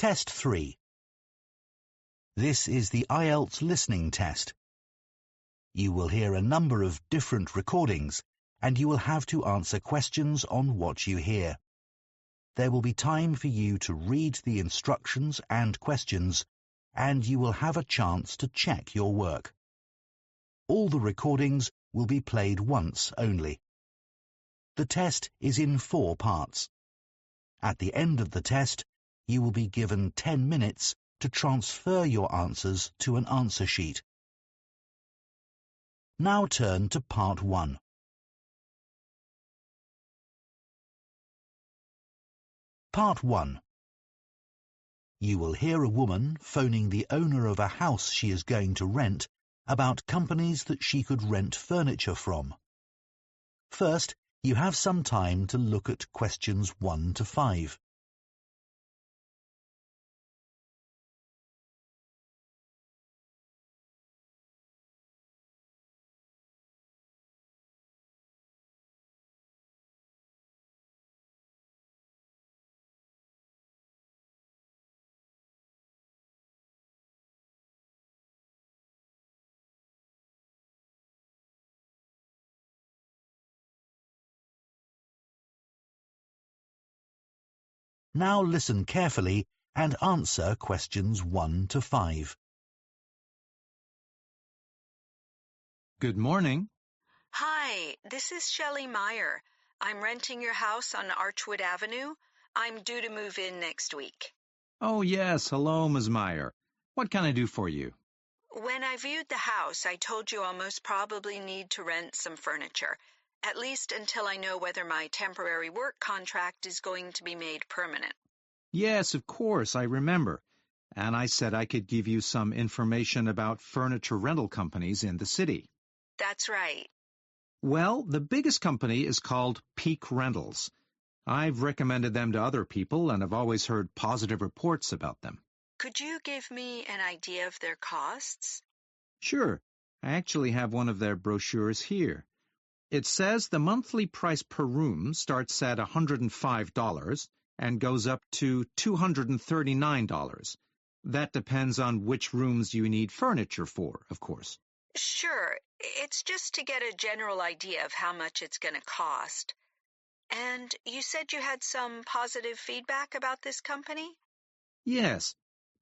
Test 3. This is the IELTS listening test. You will hear a number of different recordings, and you will have to answer questions on what you hear. There will be time for you to read the instructions and questions, and you will have a chance to check your work. All the recordings will be played once only. The test is in 4 parts. At the end of the test, you will be given 10 minutes to transfer your answers to an answer sheet. Now turn to Part 1. Part 1. You will hear a woman phoning the owner of a house she is going to rent about companies that she could rent furniture from. First, you have some time to look at questions 1 to 5. Now listen carefully and answer questions 1 to 5. Good morning. Hi, this is Shelley Meyer. I'm renting your house on Archwood Avenue. I'm due to move in next week. Oh, yes. Hello, Ms. Meyer. What can I do for you? When I viewed the house, I told you I'll most probably need to rent some furniture, at least until I know whether my temporary work contract is going to be made permanent. Yes, of course, I remember. And I said I could give you some information about furniture rental companies in the city. That's right. Well, the biggest company is called Peak Rentals. I've recommended them to other people and have always heard positive reports about them. Could you give me an idea of their costs? Sure. I actually have one of their brochures here. It says the monthly price per room starts at $105 and goes up to $239. That depends on which rooms you need furniture for, of course. Sure. It's just to get a general idea of how much it's going to cost. And you said you had some positive feedback about this company? Yes.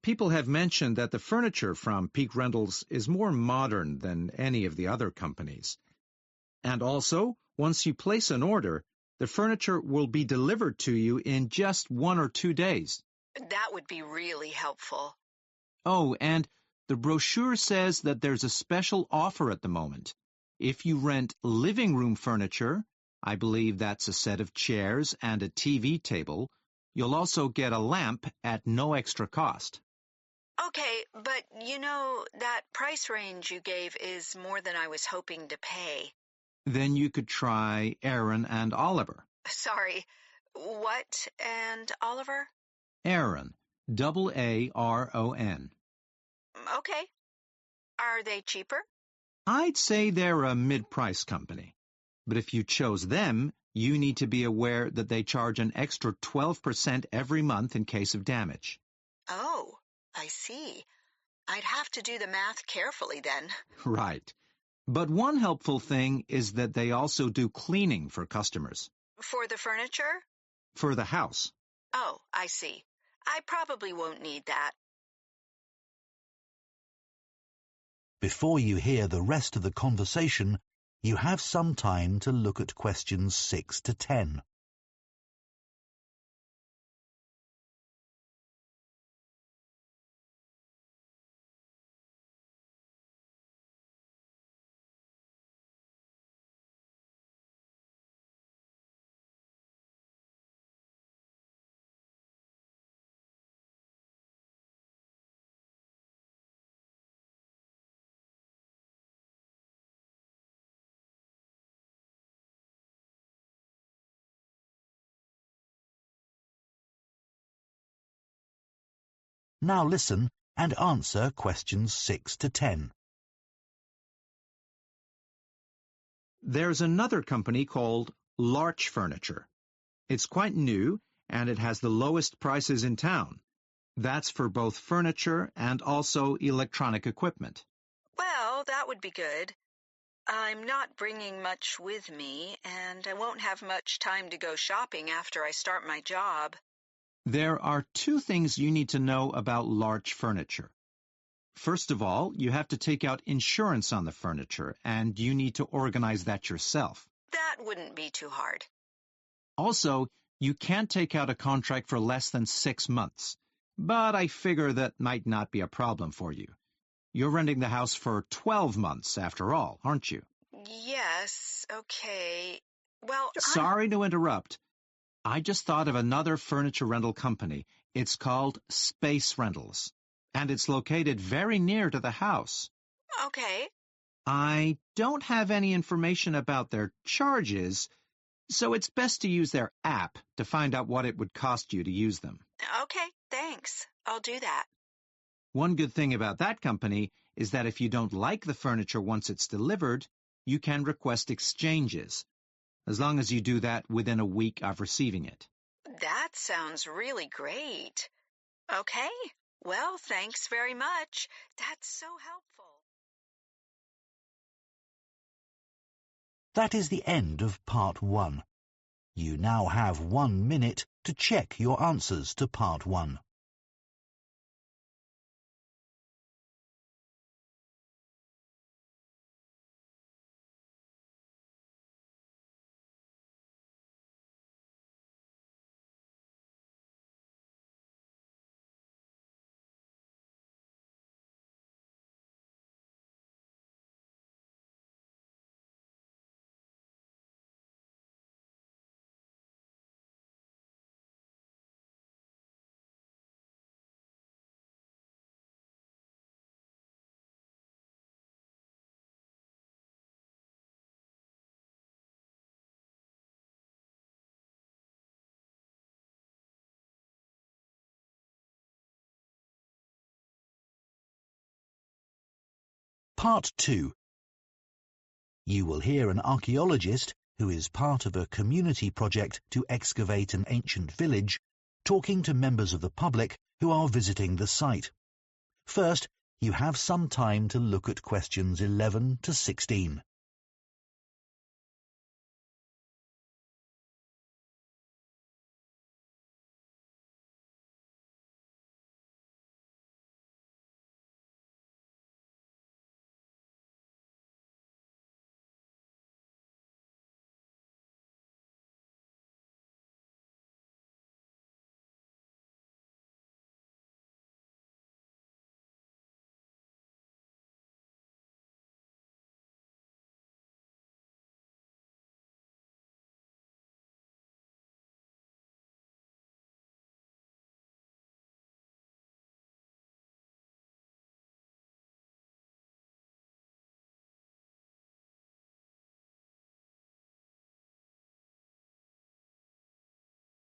People have mentioned that the furniture from Peak Rentals is more modern than any of the other companies. And also, once you place an order, the furniture will be delivered to you in just 1 or 2 days. That would be really helpful. Oh, and the brochure says that there's a special offer at the moment. If you rent living room furniture, I believe that's a set of chairs and a TV table, you'll also get a lamp at no extra cost. Okay, but that price range you gave is more than I was hoping to pay. Then you could try Aaron and Oliver. Sorry, what and Oliver? Aaron, Aaron. Okay. Are they cheaper? I'd say they're a mid-price company. But if you chose them, you need to be aware that they charge an extra 12% every month in case of damage. Oh, I see. I'd have to do the math carefully then. Right. But one helpful thing is that they also do cleaning for customers. For the furniture? For the house. Oh, I see. I probably won't need that. Before you hear the rest of the conversation, you have some time to look at questions 6 to 10. Now listen and answer questions 6 to 10. There's another company called Larch Furniture. It's quite new, and it has the lowest prices in town. That's for both furniture and also electronic equipment. Well, that would be good. I'm not bringing much with me, and I won't have much time to go shopping after I start my job. There are two things you need to know about large furniture. First of all, you have to take out insurance on the furniture, and you need to organize that yourself. That wouldn't be too hard. Also, you can't take out a contract for less than 6 months, but I figure that might not be a problem for you. You're renting the house for 12 months after all, aren't you? Yes, okay. Well, Sorry to interrupt. I just thought of another furniture rental company. It's called Space Rentals, and it's located very near to the house. Okay. I don't have any information about their charges, so it's best to use their app to find out what it would cost you to use them. Okay, thanks. I'll do that. One good thing about that company is that if you don't like the furniture once it's delivered, you can request exchanges, as long as you do that within a week of receiving it. That sounds really great. Okay. Well, thanks very much. That's so helpful. That is the end of Part 1. You now have 1 minute to check your answers to Part 1. Part 2. You will hear an archaeologist, who is part of a community project to excavate an ancient village, talking to members of the public who are visiting the site. First, you have some time to look at questions 11 to 16.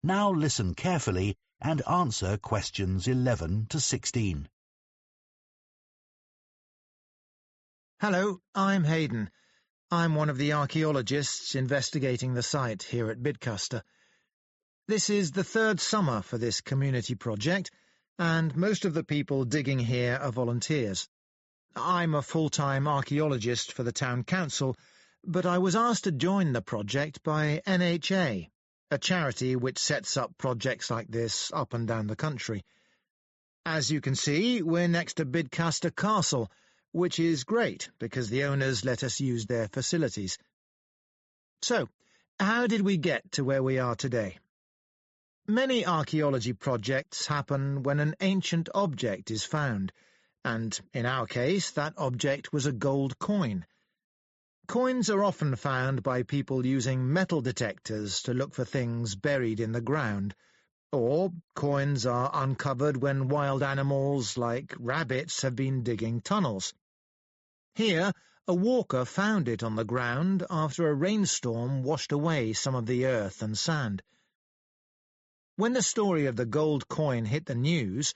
Now listen carefully and answer questions 11 to 16. Hello, I'm Hayden. I'm one of the archaeologists investigating the site here at Bidcaster. This is the third summer for this community project, and most of the people digging here are volunteers. I'm a full-time archaeologist for the town council, but I was asked to join the project by NHA, a charity which sets up projects like this up and down the country. As you can see, we're next to Bidcaster Castle, which is great because the owners let us use their facilities. So, how did we get to where we are today? Many archaeology projects happen when an ancient object is found, and in our case, that object was a gold coin. Coins are often found by people using metal detectors to look for things buried in the ground, or coins are uncovered when wild animals like rabbits have been digging tunnels. Here, a walker found it on the ground after a rainstorm washed away some of the earth and sand. When the story of the gold coin hit the news,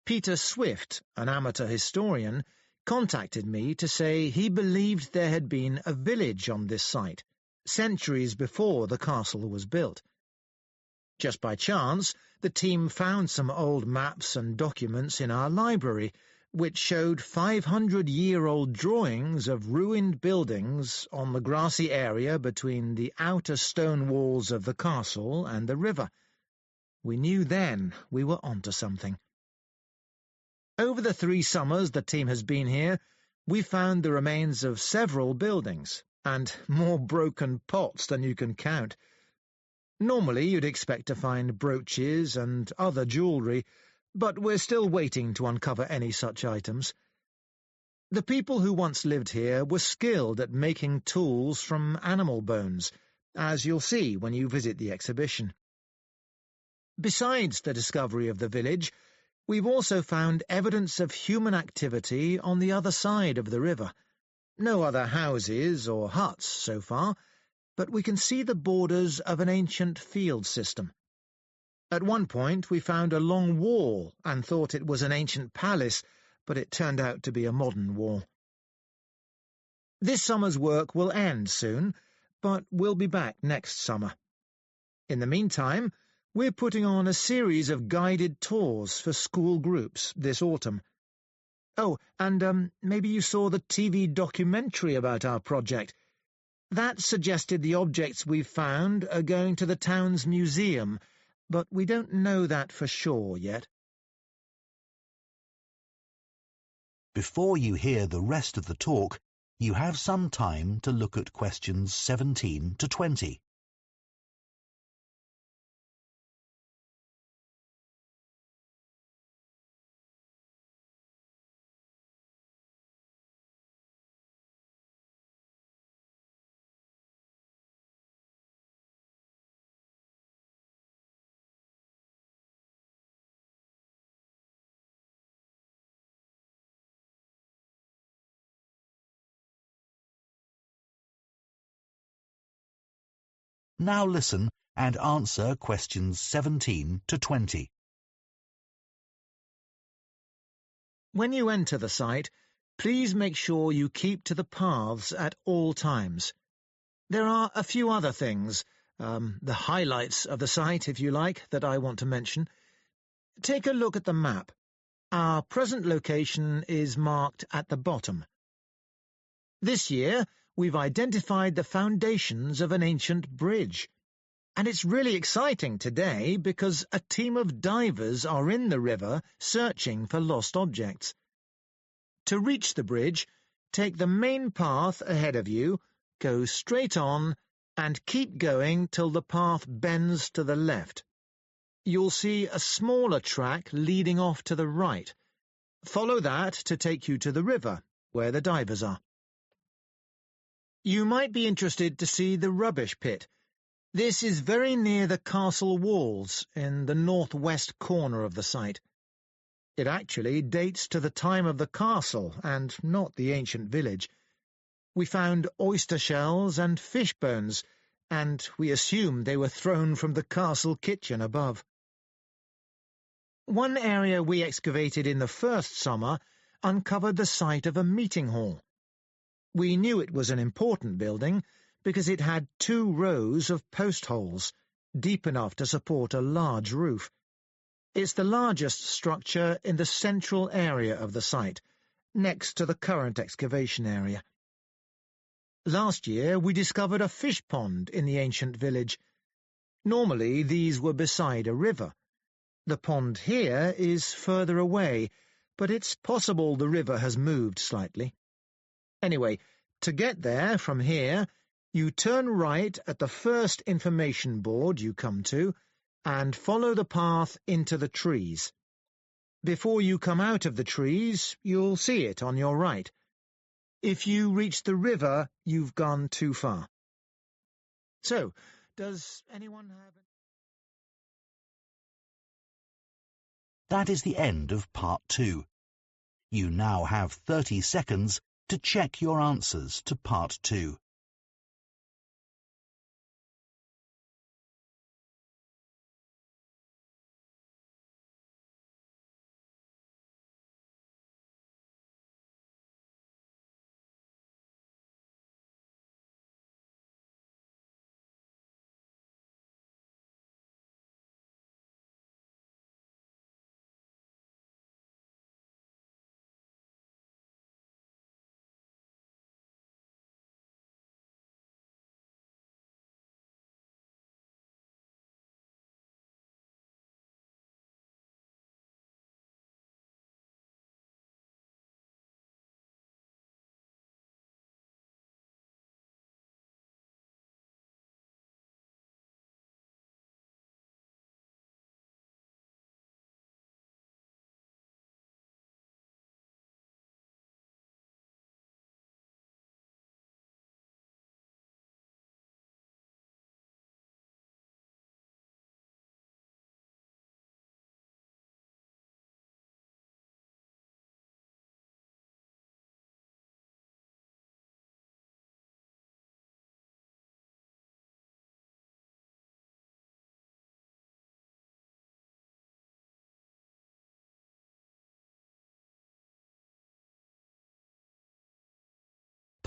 Peter Swift, an amateur historian, contacted me to say he believed there had been a village on this site, centuries before the castle was built. Just by chance, the team found some old maps and documents in our library, which showed 500-year-old drawings of ruined buildings on the grassy area between the outer stone walls of the castle and the river. We knew then we were onto something. Over the 3 summers the team has been here, we found the remains of several buildings, and more broken pots than you can count. Normally you'd expect to find brooches and other jewellery, but we're still waiting to uncover any such items. The people who once lived here were skilled at making tools from animal bones, as you'll see when you visit the exhibition. Besides the discovery of the village, we've also found evidence of human activity on the other side of the river. No other houses or huts so far, but we can see the borders of an ancient field system. At one point we found a long wall and thought it was an ancient palace, but it turned out to be a modern wall. This summer's work will end soon, but we'll be back next summer. In the meantime, we're putting on a series of guided tours for school groups this autumn. Oh, and maybe you saw the TV documentary about our project. That suggested the objects we've found are going to the town's museum, but we don't know that for sure yet. Before you hear the rest of the talk, you have some time to look at questions 17 to 20. Now listen and answer questions 17 to 20. When you enter the site, please make sure you keep to the paths at all times. There are a few other things, the highlights of the site, if you like, that I want to mention. Take a look at the map. Our present location is marked at the bottom. This year, we've identified the foundations of an ancient bridge. And it's really exciting today because a team of divers are in the river searching for lost objects. To reach the bridge, take the main path ahead of you, go straight on, and keep going till the path bends to the left. You'll see a smaller track leading off to the right. Follow that to take you to the river, where the divers are. You might be interested to see the rubbish pit. This is very near the castle walls in the northwest corner of the site. It actually dates to the time of the castle and not the ancient village. We found oyster shells and fish bones, and we assumed they were thrown from the castle kitchen above. One area we excavated in the first summer uncovered the site of a meeting hall. We knew it was an important building because it had 2 rows of post holes, deep enough to support a large roof. It's the largest structure in the central area of the site, next to the current excavation area. Last year we discovered a fish pond in the ancient village. Normally these were beside a river. The pond here is further away, but it's possible the river has moved slightly. Anyway, to get there from here, you turn right at the first information board you come to and follow the path into the trees. Before you come out of the trees, you'll see it on your right. If you reach the river, you've gone too far. So, does anyone have... That is the end of part 2. You now have 30 seconds to check your answers to part 2.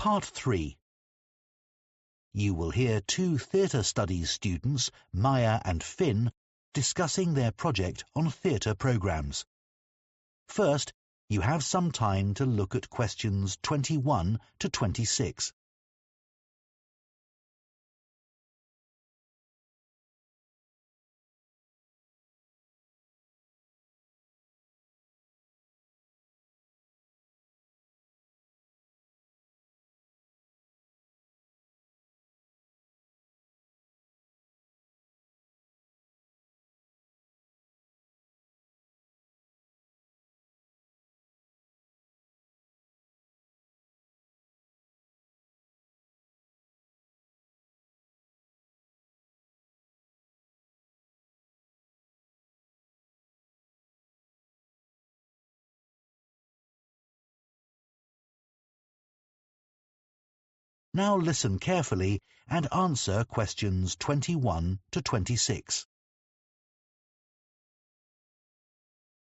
Part 3. You will hear two theatre studies students, Maya and Finn, discussing their project on theatre programmes. First, you have some time to look at questions 21 to 26. Now listen carefully and answer questions 21 to 26.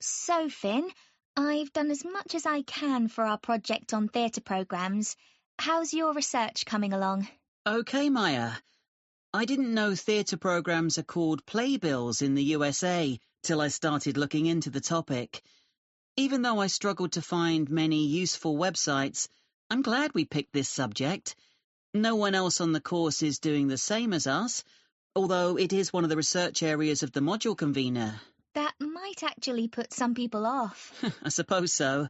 So, Finn, I've done as much as I can for our project on theatre programmes. How's your research coming along? OK, Maya. I didn't know theatre programmes are called playbills in the USA till I started looking into the topic. Even though I struggled to find many useful websites, I'm glad we picked this subject. No one else on the course is doing the same as us, although it is one of the research areas of the module convener. That might actually put some people off. I suppose so.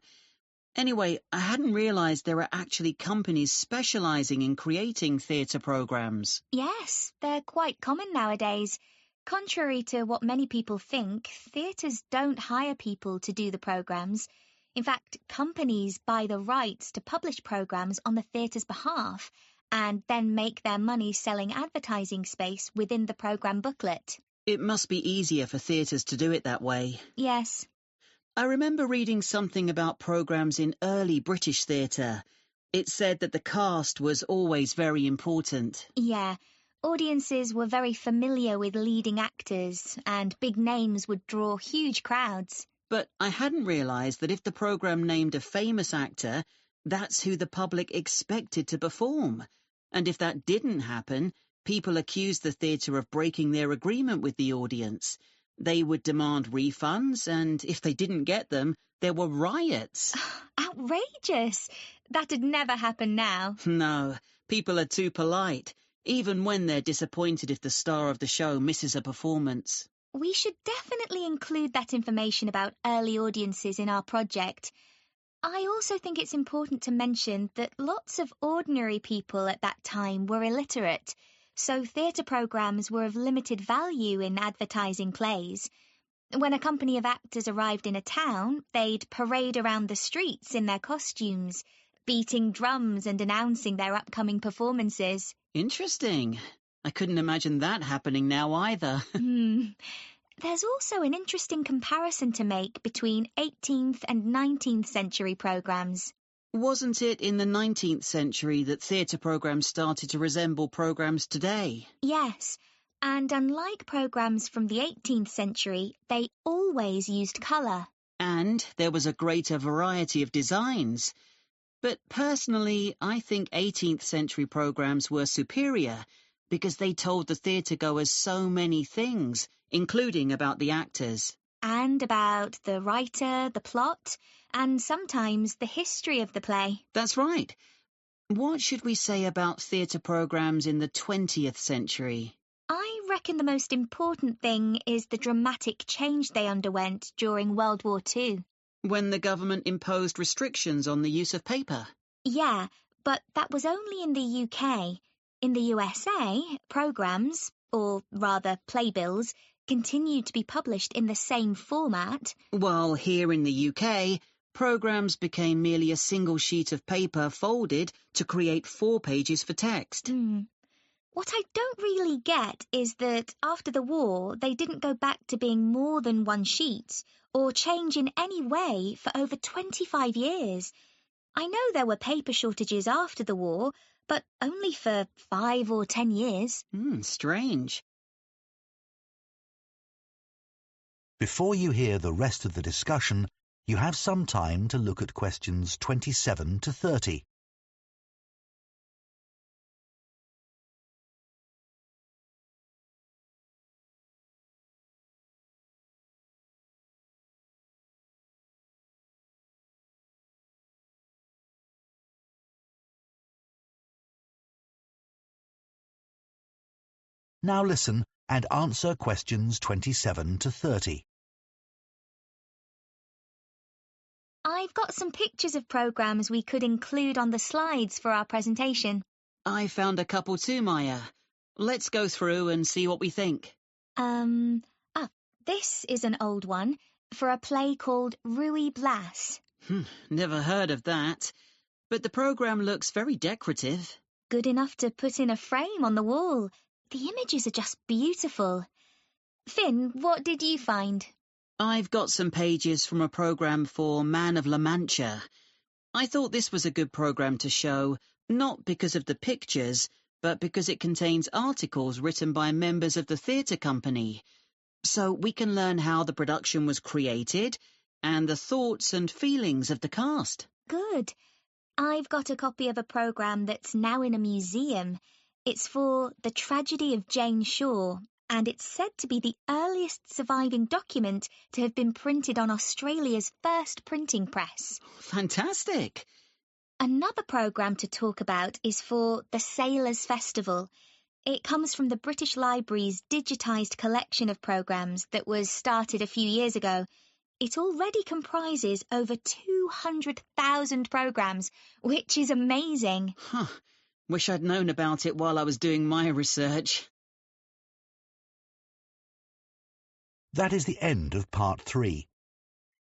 Anyway, I hadn't realised there are actually companies specialising in creating theatre programmes. Yes, they're quite common nowadays. Contrary to what many people think, theatres don't hire people to do the programmes. In fact, companies buy the rights to publish programmes on the theatre's behalf and then make their money selling advertising space within the programme booklet. It must be easier for theatres to do it that way. Yes. I remember reading something about programmes in early British theatre. It said that the cast was always very important. Yeah, audiences were very familiar with leading actors, and big names would draw huge crowds. But I hadn't realised that if the programme named a famous actor, that's who the public expected to perform. And if that didn't happen, people accused the theatre of breaking their agreement with the audience. They would demand refunds, and if they didn't get them, there were riots. Outrageous! That'd never happen now. No, people are too polite, even when they're disappointed if the star of the show misses a performance. We should definitely include that information about early audiences in our project. I also think it's important to mention that lots of ordinary people at that time were illiterate, so theatre programmes were of limited value in advertising plays. When a company of actors arrived in a town, they'd parade around the streets in their costumes, beating drums and announcing their upcoming performances. Interesting. I couldn't imagine that happening now either. There's also an interesting comparison to make between 18th and 19th century programmes. Wasn't it in the 19th century that theatre programmes started to resemble programmes today? Yes, and unlike programmes from the 18th century, they always used colour. And there was a greater variety of designs. But personally, I think 18th century programmes were superior because they told the theatre-goers so many things, including about the actors. And about the writer, the plot, and sometimes the history of the play. That's right. What should we say about theatre programmes in the 20th century? I reckon the most important thing is the dramatic change they underwent during World War II. When the government imposed restrictions on the use of paper? Yeah, but that was only in the UK. In the USA, programmes, or rather playbills, continued to be published in the same format. While here in the UK, programmes became merely a single sheet of paper folded to create 4 pages for text. What I don't really get is that after the war, they didn't go back to being more than one sheet or change in any way for over 25 years. I know there were paper shortages after the war, but only for 5 or 10 years. Strange. Before you hear the rest of the discussion, you have some time to look at questions 27 to 30. Now listen and answer questions 27 to 30. I've got some pictures of programmes we could include on the slides for our presentation. I found a couple too, Maya. Let's go through and see what we think. This is an old one for a play called Ruy Blas. Never heard of that. But the programme looks very decorative. Good enough to put in a frame on the wall. The images are just beautiful. Finn, what did you find? I've got some pages from a programme for Man of La Mancha. I thought this was a good programme to show, not because of the pictures, but because it contains articles written by members of the theatre company. So we can learn how the production was created and the thoughts and feelings of the cast. Good. I've got a copy of a programme that's now in a museum. It's for The Tragedy of Jane Shaw, and it's said to be the earliest surviving document to have been printed on Australia's first printing press. Fantastic! Another programme to talk about is for the Sailors' Festival. It comes from the British Library's digitised collection of programmes that was started a few years ago. It already comprises over 200,000 programmes, which is amazing. Wish I'd known about it while I was doing my research. That is the end of part 3.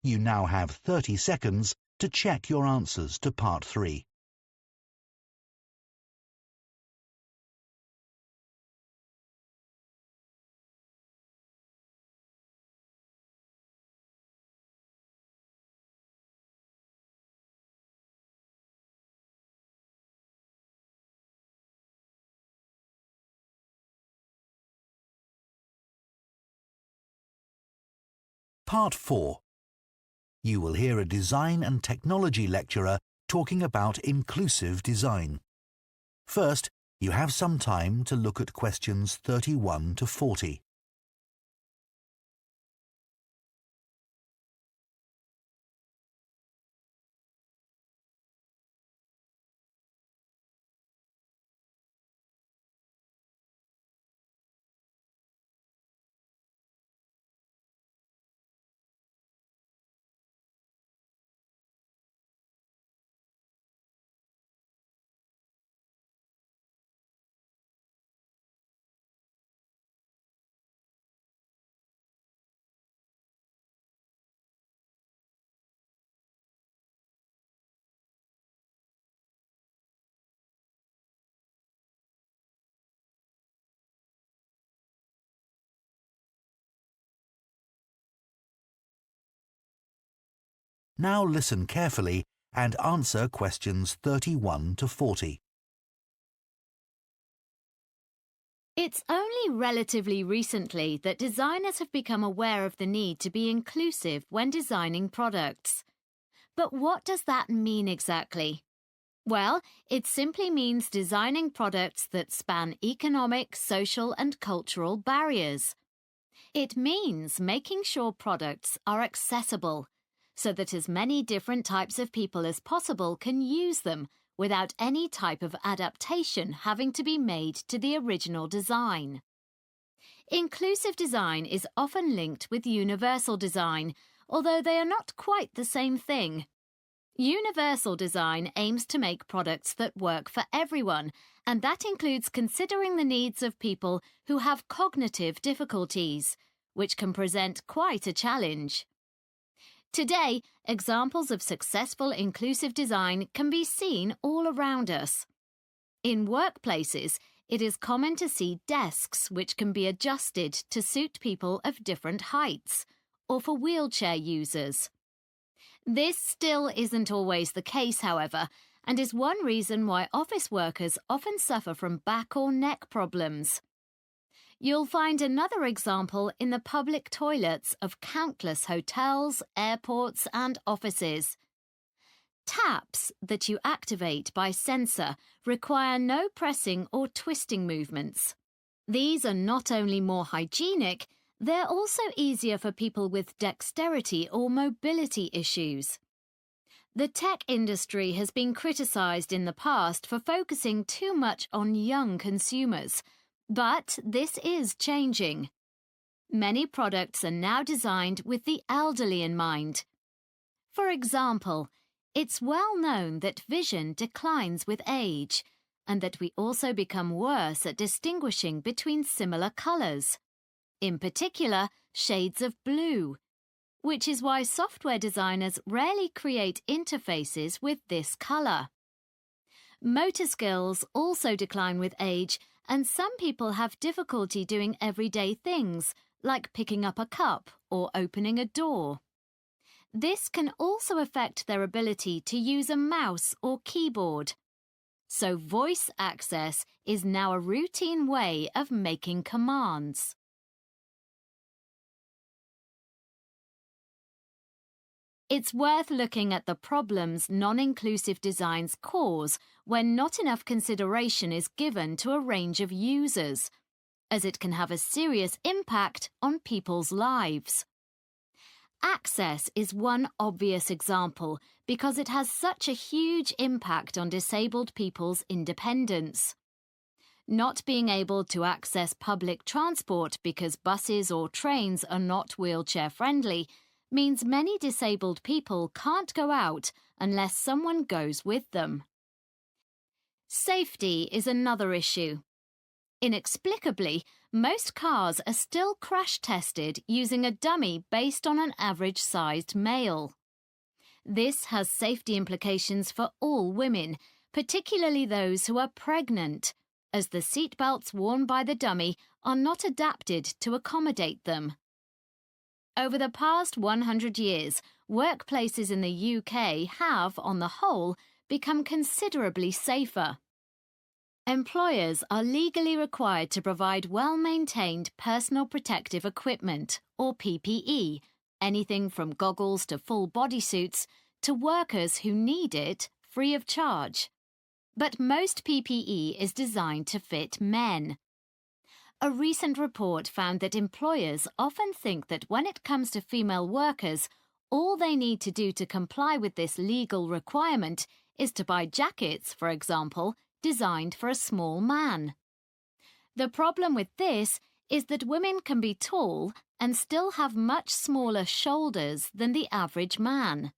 You now have 30 seconds to check your answers to part 3. Part 4. You will hear a design and technology lecturer talking about inclusive design. First, you have some time to look at questions 31 to 40. Now listen carefully and answer questions 31 to 40. It's only relatively recently that designers have become aware of the need to be inclusive when designing products. But what does that mean exactly? Well, it simply means designing products that span economic, social and cultural barriers. It means making sure products are accessible, so that as many different types of people as possible can use them without any type of adaptation having to be made to the original design. Inclusive design is often linked with universal design, although they are not quite the same thing. Universal design aims to make products that work for everyone, and that includes considering the needs of people who have cognitive difficulties, which can present quite a challenge. Today, examples of successful inclusive design can be seen all around us. In workplaces, it is common to see desks which can be adjusted to suit people of different heights, or for wheelchair users. This still isn't always the case, however, and is one reason why office workers often suffer from back or neck problems. You'll find another example in the public toilets of countless hotels, airports and offices. Taps that you activate by sensor require no pressing or twisting movements. These are not only more hygienic, they're also easier for people with dexterity or mobility issues. The tech industry has been criticised in the past for focusing too much on young consumers, But this is changing. Many products are now designed with the elderly in mind. For example, it's well known that vision declines with age, and that we also become worse at distinguishing between similar colours, in particular shades of blue, which is why software designers rarely create interfaces with this colour. Motor skills also decline with age, and some people have difficulty doing everyday things, like picking up a cup or opening a door. This can also affect their ability to use a mouse or keyboard. So voice access is now a routine way of making commands. It's worth looking at the problems non-inclusive designs cause when not enough consideration is given to a range of users, as it can have a serious impact on people's lives. Access is one obvious example because it has such a huge impact on disabled people's independence. Not being able to access public transport because buses or trains are not wheelchair-friendly means many disabled people can't go out unless someone goes with them. Safety is another issue. Inexplicably, most cars are still crash-tested using a dummy based on an average-sized male. This has safety implications for all women, particularly those who are pregnant, as the seatbelts worn by the dummy are not adapted to accommodate them. Over the past 100 years, workplaces in the UK have, on the whole, become considerably safer. Employers are legally required to provide well-maintained personal protective equipment, or PPE, anything from goggles to full bodysuits, to workers who need it free of charge. But most PPE is designed to fit men. A recent report found that employers often think that when it comes to female workers, all they need to do to comply with this legal requirement is to buy jackets, for example, designed for a small man. The problem with this is that women can be tall and still have much smaller shoulders than the average man.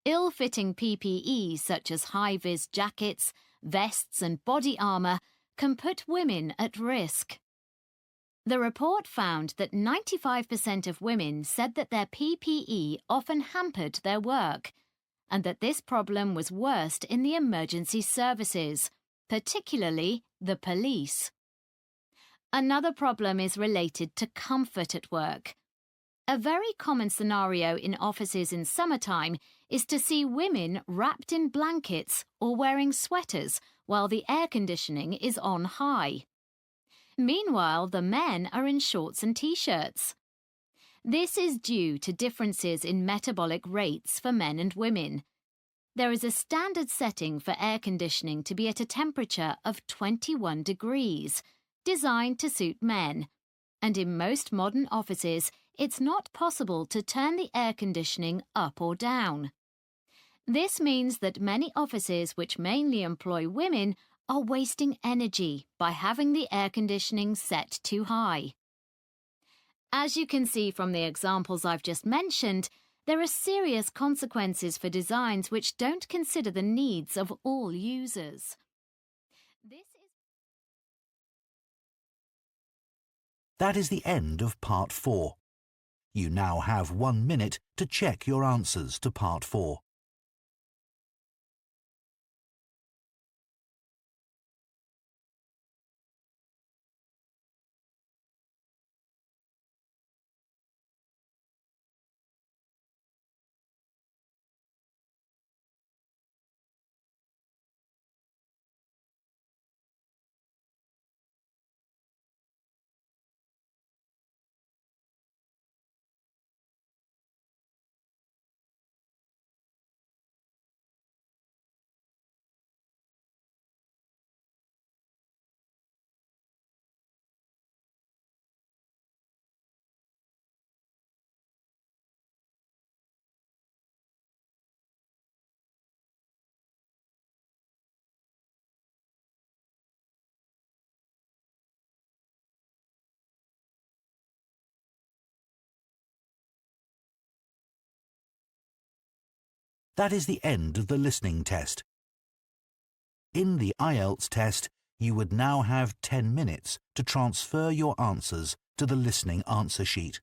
Ill-fitting PPE such as high-vis jackets, vests and body armour can put women at risk. The report found that 95% of women said that their PPE often hampered their work, and that this problem was worst in the emergency services, particularly the police. Another problem is related to comfort at work. A very common scenario in offices in summertime is to see women wrapped in blankets or wearing sweaters while the air conditioning is on high. Meanwhile, the men are in shorts and t-shirts. This is due to differences in metabolic rates for men and women. There is a standard setting for air conditioning to be at a temperature of 21 degrees, designed to suit men, and in most modern offices, it's not possible to turn the air conditioning up or down. This means that many offices which mainly employ women are wasting energy by having the air conditioning set too high. As you can see from the examples I've just mentioned, there are serious consequences for designs which don't consider the needs of all users. That is the end of Part 4. You now have 1 minute to check your answers to Part 4. That is the end of the listening test. In the IELTS test, you would now have 10 minutes to transfer your answers to the listening answer sheet.